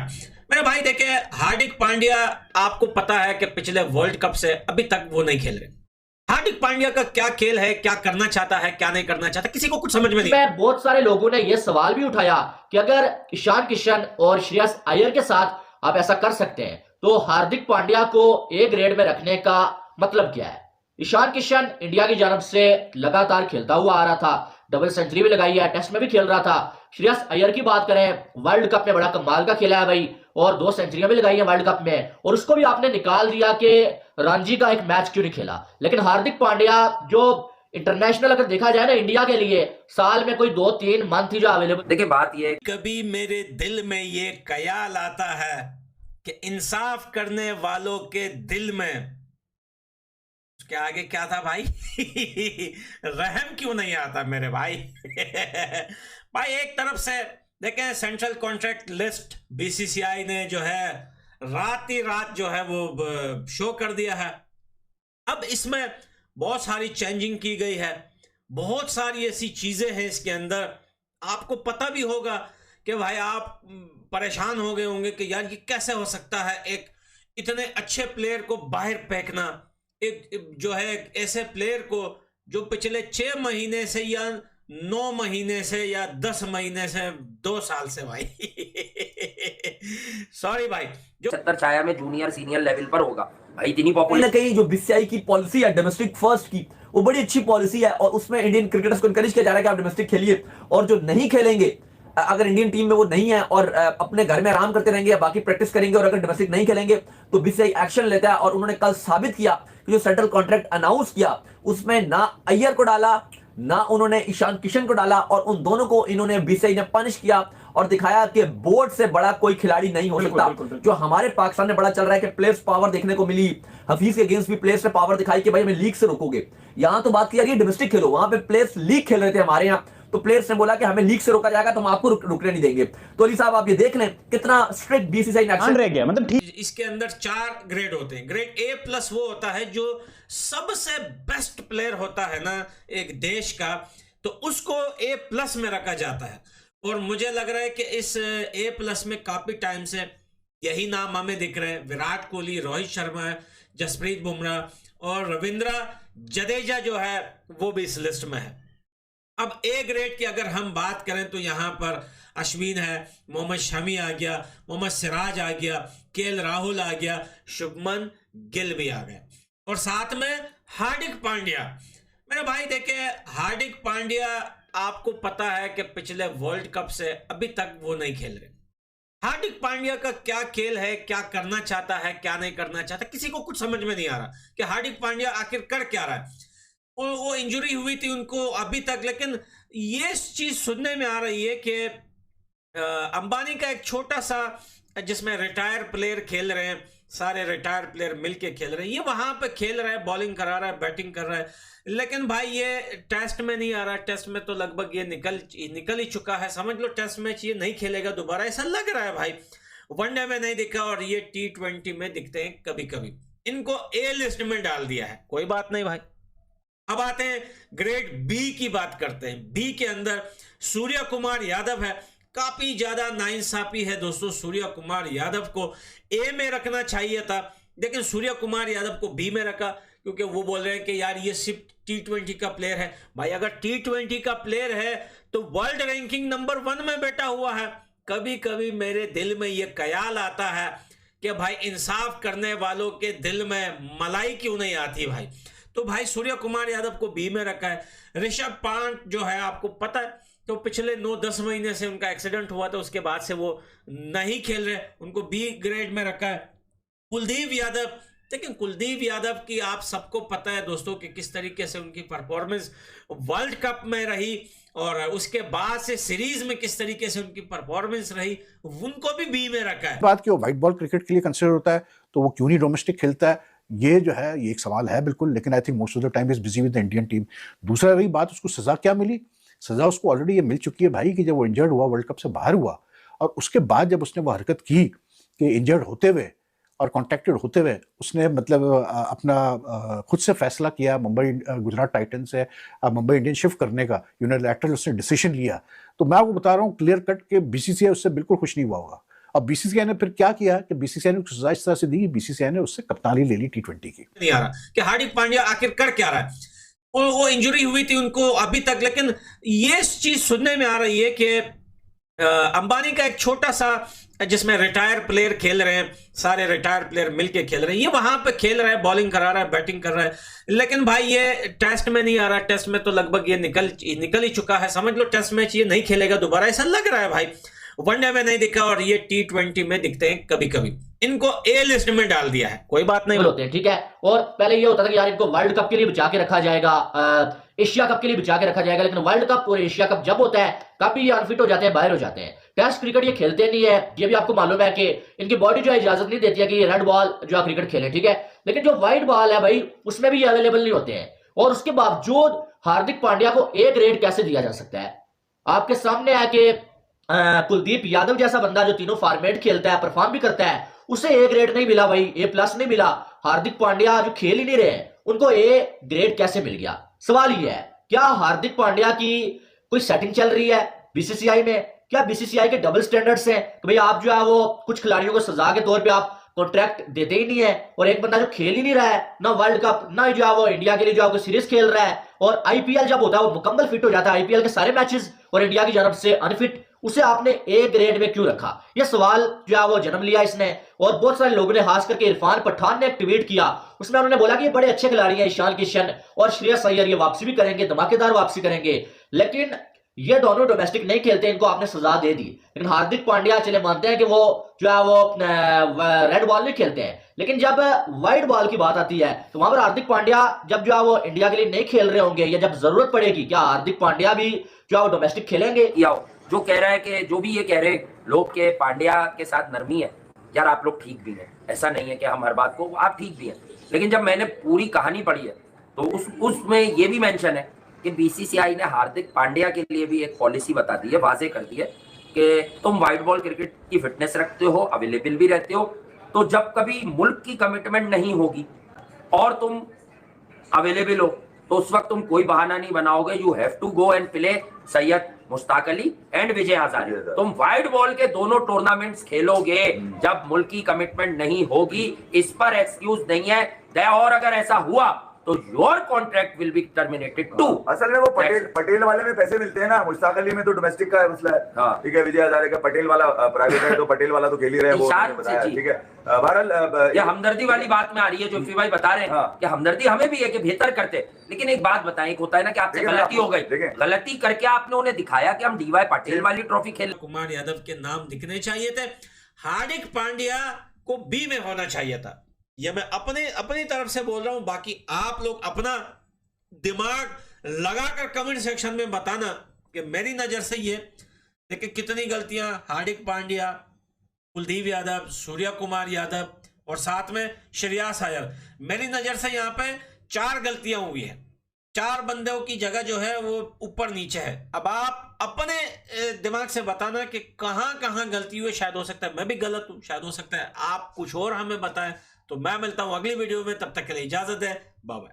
मेरे भाई देखिए, हार्दिक पांड्या, आपको पता है कि पिछले वर्ल्ड कप से अभी तक वो नहीं खेल रहे। हार्दिक पांड्या का क्या खेल है, क्या करना चाहता है, क्या नहीं करना चाहता, किसी को कुछ समझ में नहीं। बहुत सारे लोगों ने यह सवाल भी उठाया कि अगर ईशान किशन और श्रेयस अय्यर के साथ आप ऐसा कर सकते हैं तो हार्दिक पांड्या को ए ग्रेड में रखने का मतलब क्या है। ईशान किशन इंडिया की जानब से लगातार खेलता हुआ आ रहा था, डबल सेंचुरी भी लगाई है, टेस्ट में भी खेल रहा था। श्रेयस अय्यर की बात करें, वर्ल्ड कप में बड़ा कमाल का खेला है भाई, और 2 सेंचुरियां भी लगाई है वर्ल्ड कप में, और उसको भी आपने निकाल दिया कि रणजी का एक मैच क्यों नहीं खेला। लेकिन हार्दिक पांड्या जो इंटरनेशनल अगर देखा जाए ना इंडिया के लिए, साल में कोई 2-3 मंथ ही जो अवेलेबल। देखिए बात ये, कभी मेरे दिल में ये ख्याल आता है कि इंसाफ करने वालों के दिल में, उसके आगे क्या था भाई रहम क्यों नहीं आता मेरे भाई भाई एक तरफ से देखें, सेंट्रल कॉन्ट्रैक्ट लिस्ट बीसीसीआई ने जो है रात ही रात जो है वो शो कर दिया है। अब इसमें बहुत सारी चेंजिंग की गई है, बहुत सारी ऐसी चीजें हैं इसके अंदर। आपको पता भी होगा कि भाई आप परेशान हो गए होंगे कि यार ये कैसे हो सकता है, एक इतने अच्छे प्लेयर को बाहर फेंकना, एक जो है ऐसे प्लेयर को जो पिछले 6 महीने से या 9 महीने से या 10 महीने से 2 साल से भाई सॉरी भाई, जो छत्तर छाया में जूनियर सीनियर लेवल पर होगा भाई, इतनी पॉपुलर। कहीं जो बीसीसीआई की पॉलिसी है डोमेस्टिक फर्स्ट की, वो बड़ी अच्छी पॉलिसी है और उसमें इंडियन क्रिकेटर्स को एनकरेज किया जा रहा है कि आप डोमेस्टिक खेलिए, और जो नहीं खेलेंगे, अगर इंडियन टीम में वो नहीं है और अपने घर में आराम करते रहेंगे या बाकी प्रैक्टिस करेंगे और अगर डोमेस्टिक नहीं खेलेंगे तो बीसीसीआई एक्शन लेता है। और उन्होंने कल साबित किया कि जो सेंट्रल कॉन्ट्रैक्ट अनाउंस किया उसमें ना अय्यर को डाला ना उन्होंने ईशान किशन को डाला, और उन दोनों को इन्होंने बीसीसीआई ने पनिश किया और दिखाया कि बोर्ड से बड़ा कोई खिलाड़ी नहीं हो सकता। जो हमारे पाकिस्तान में बड़ा चल रहा है कि प्लेयर्स पावर देखने को मिली, हफीज के अगेंस्ट भी प्लेयर्स ने पावर दिखाई कि भाई हमें लीग से रोकोगे। यहां तो बात किया गई डोमेस्टिक खेलो, वहां पे प्लेयर्स लीग खेल रहे थे हमारे यहाँ, तो प्लेयर्स ने बोला कि हमें लीग से रोका जाएगा तो हम आपको रुकने नहीं देंगे। तो अली साहब आप ये देख लें कितना स्ट्रिक्ट बीसीसीआई ने एक्शन रह गया। मतलब ठीक, इसके अंदर 4 ग्रेड होते हैं। ग्रेड ए प्लस वो होता है जो सबसे बेस्ट प्लेयर होता है ना एक देश का, तो उसको ए प्लस में रखा जाता है। और मुझे लग रहा है कि इस ए प्लस में काफी टाइम से यही नाम हमें दिख रहे हैं, विराट कोहली, रोहित शर्मा, जसप्रीत बुमराह और रविंद्र जडेजा जो है वो भी इस लिस्ट में है। अब ए ग्रेड की अगर हम बात करें तो यहां पर अश्विन है, मोहम्मद शमी आ गया, मोहम्मद सिराज आ गया, केएल राहुल आ गया, शुभमन गिल भी आ गए, और साथ में हार्दिक पांड्या। मेरे भाई देखिए, हार्दिक पांड्या, आपको पता है कि पिछले वर्ल्ड कप से अभी तक वो नहीं खेल रहे। हार्दिक पांड्या का क्या खेल है, क्या करना चाहता है, क्या नहीं करना चाहता, किसी को कुछ समझ में नहीं आ रहा कि हार्दिक पांड्या आखिर कर क्या रहा है। वो इंजरी हुई थी उनको अभी तक, लेकिन ये चीज सुनने में आ रही है कि अंबानी का एक छोटा सा जिसमें रिटायर प्लेयर खेल रहे हैं, सारे रिटायर प्लेयर मिलके खेल रहे हैं, ये वहां पे खेल रहा है, बॉलिंग करा रहा है, बैटिंग कर रहा है, लेकिन भाई ये टेस्ट में नहीं आ रहा। टेस्ट में तो लगभग ये निकल ही चुका है, समझ लो टेस्ट मैच ये नहीं खेलेगा दोबारा, ऐसा लग रहा है भाई। वनडे में नहीं दिखा और ये T20 में दिखते हैं कभी कभी। इनको ए लिस्ट में डाल दिया है, कोई बात नहीं भाई। अब आते हैं ग्रेड बी की बात करते हैं। बी के अंदर सूर्य कुमार यादव है। काफी ज्यादा नाइंसाफी है दोस्तों, सूर्य कुमार यादव को ए में रखना चाहिए था, लेकिन सूर्य कुमार यादव को बी में रखा क्योंकि वो बोल रहे हैं कि यार ये सिर्फ T20 का प्लेयर है। भाई अगर T20 का प्लेयर है तो वर्ल्ड रैंकिंग नंबर 1 में बैठा हुआ है। कभी कभी मेरे दिल में ये ख्याल आता है कि भाई इंसाफ करने वालों के दिल में मलाई क्यों नहीं आती भाई। तो भाई सूर्य कुमार यादव को बी में रखा है। ऋषभ पंत जो है आपको पता है, तो पिछले 9-10 महीने से उनका एक्सीडेंट हुआ था, उसके बाद से वो नहीं खेल रहे, उनको बी ग्रेड में रखा है। कुलदीप यादव, लेकिन कुलदीप यादव की आप सबको पता है दोस्तों कि किस तरीके से उनकी परफॉर्मेंस वर्ल्ड कप में रही और उसके बाद से सीरीज में किस तरीके से उनकी परफॉर्मेंस रही, उनको भी बी में रखा है। बात क्यों व्हाइट बॉल क्रिकेट के लिए कंसिडर होता है तो वो क्यों नहीं डोमेस्टिक खेलता है, ये जो है ये एक सवाल है बिल्कुल, लेकिन I think most of the time is busy with the Indian team. दूसरा रही बात, उसको सजा क्या मिली? सजा उसको ऑलरेडी ये मिल चुकी है भाई कि जब वो इंजर्ड हुआ, वर्ल्ड कप से बाहर हुआ, और उसके बाद जब उसने वो हरकत की कि इंजर्ड होते हुए और कॉन्ट्रैक्टेड होते हुए उसने मतलब अपना खुद से फैसला किया मुंबई गुजरात टाइटन से मुंबई इंडियन शिफ्ट करने का, यूनिलैटरल उसने डिसीजन लिया। तो मैं आपको बता रहा हूँ क्लियर कट के बीसीसीआई उससे बिल्कुल खुश नहीं हुआ होगा, अब बीसीसीआई ने फिर क्या किया कि बीसीसीआई ने उसको सजा इस तरह से दी, बीसीसीआई ने उससे कप्तानी ले ली T20 की। नहीं आ रहा कि हार्दिक पांड्या आखिर कर क्या रहा है। वो इंजरी हुई थी उनको अभी तक, लेकिन ये चीज सुनने में आ रही है कि अंबानी का एक छोटा सा जिसमें रिटायर प्लेयर खेल रहे हैं, सारे रिटायर प्लेयर मिलके खेल रहे हैं, ये वहां पे खेल रहा है, बॉलिंग करा रहा है, बैटिंग कर रहा है, लेकिन भाई ये टेस्ट में नहीं आ रहा। टेस्ट में तो लगभग ये निकल ही चुका है, समझ लो टेस्ट मैच ये नहीं खेलेगा दोबारा, ऐसा लग रहा है भाई। वनडे में नहीं दिखा और ये T20 में दिखते हैं कभी कभी। इनको ए लिस्ट में डाल दिया है, कोई बात नहीं होते हैं, ठीक है। और पहले ये होता था कि यार इनको वर्ल्ड कप के लिए बचा के रखा जाएगा, एशिया कप के लिए बचा के रखा जाएगा, लेकिन वर्ल्ड कप और एशिया कप जब होता है काफी अनफिट हो जाते हैं, बाहर हो जाते हैं। टेस्ट क्रिकेट ये खेलते नहीं है, ये भी आपको मालूम है कि इनकी बॉडी जो है इजाजत नहीं देती है कि ये रेड बॉल जो है क्रिकेट खेलें, ठीक है। लेकिन जो व्हाइट बॉल है भाई उसमें भी ये अवेलेबल नहीं होते हैं, और उसके बावजूद हार्दिक पांड्या को ए ग्रेड कैसे दिया जा सकता है? आपके सामने है कि कुलदीप यादव जैसा बंदा जो तीनों फॉर्मेट खेलता है, परफॉर्म भी करता है, उसे ए ग्रेड नहीं मिला भाई, ए प्लस नहीं मिला। हार्दिक पांड्या जो खेल ही नहीं रहे उनको ए ग्रेड कैसे मिल गया? सवाल ये है, क्या हार्दिक पांड्या की कोई सेटिंग चल रही है बीसीसीआई में? क्या बीसीसीआई के डबल स्टैंडर्ड्स हैं कि भाई आप जो है वो कुछ खिलाड़ियों को सजा के तौर पे आप कॉन्ट्रैक्ट देते ही नहीं है, और एक बंदा जो खेल ही नहीं रहा है ना वर्ल्ड कप, ना जो है वो इंडिया के लिए जो है सीरीज खेल रहा है, और आईपीएल जब होता है वो मुकम्मल फिट हो जाता है, आईपीएल के सारे मैचेस, और इंडिया की जानब से अनफिट, उसे आपने ए ग्रेड में क्यों रखा? यह सवाल जो है वो जन्म लिया इसने, और बहुत सारे लोगों ने, खास करके इरफान पठान ने एक ट्वीट किया, उसमें उन्होंने बोला कि ये बड़े अच्छे खिलाड़ी हैं, ईशान किशन और श्रेयस अय्यर, ये वापसी भी करेंगे, धमाकेदार वापसी करेंगे, लेकिन ये दोनों डोमेस्टिक नहीं खेलते, इनको आपने सजा दे दी। लेकिन हार्दिक पांड्या चले मानते हैं कि वो जो है वो रेड बॉल नहीं खेलते हैं, लेकिन जब व्हाइट बॉल की बात आती है तो वहां पर हार्दिक पांड्या जब जो है वो इंडिया के लिए नहीं खेल रहे होंगे, या जब जरूरत पड़ेगी, क्या हार्दिक पांड्या भी जो है वो डोमेस्टिक खेलेंगे? या जो कह रहा है कि जो भी ये कह रहे लोग के पांड्या के साथ नरमी है, यार आप लोग ठीक भी हैं, ऐसा नहीं है कि हम हर बात को, आप ठीक भी हैं, लेकिन जब मैंने पूरी कहानी पढ़ी है तो उसमें ये भी मेंशन है कि बीसीसीआई ने हार्दिक पांड्या के लिए भी एक पॉलिसी बता दी है, वाजे कर दी है कि तुम व्हाइट बॉल क्रिकेट की फिटनेस रखते हो, अवेलेबल भी रहते हो, तो जब कभी मुल्क की कमिटमेंट नहीं होगी और तुम अवेलेबल हो तो उस वक्त तुम कोई बहाना नहीं बनाओगे, you have to go and play Syed Mushtaq Ali and Vijay Hazare. तुम व्हाइट बॉल के दोनों टूर्नामेंट्स खेलोगे जब मुल्क की कमिटमेंट नहीं होगी, इस पर एक्सक्यूज नहीं है। और अगर ऐसा हुआ तो your contract will be terminated too. असल में वो पटेल वाले में पैसे मिलते हैं ना, मुश्ताक अली में तो डोमेस्टिक का मसला है, हाँ। ठीक है, विजय हजारे का पटेल वाला प्राइवेट है, तो पटेल वाला तो खेल ही रहे हैं, वो बताया, ठीक है। बहरहाल ये हमदर्दी वाली बात में आ रही है, जो फी भाई बता रहे हैं हाँ। कि हमदर्दी हमें भी है कि बेहतर करते, लेकिन एक बात बताएं, एक होता है ना कि आपसे गलती हो गई, गलती करके आपने उन्हें दिखाया कि हम डीवाई पटेल वाली ट्रॉफी खेल। कुमार यादव के नाम दिखने चाहिए थे, हार्दिक पांड्या को बी में होना चाहिए था। ये मैं अपनी तरफ से बोल रहा हूं, बाकी आप लोग अपना दिमाग लगाकर कमेंट सेक्शन में बताना कि मेरी नजर से ये देखिए कितनी गलतियां हार्दिक पांड्या, कुलदीप यादव, सूर्य कुमार यादव और साथ में श्रेयस अय्यर, मेरी नजर से यहां पे 4 गलतियां हुई है। 4 बंदों की जगह जो है वो ऊपर नीचे है। अब आप अपने दिमाग से बताना कि कहां कहां गलती हुई। शायद हो सकता है मैं भी गलत हूं, शायद हो सकता है आप कुछ और हमें बताएं। तो मैं मिलता हूं अगली वीडियो में, तब तक के लिए इजाजत है, बाय बाय।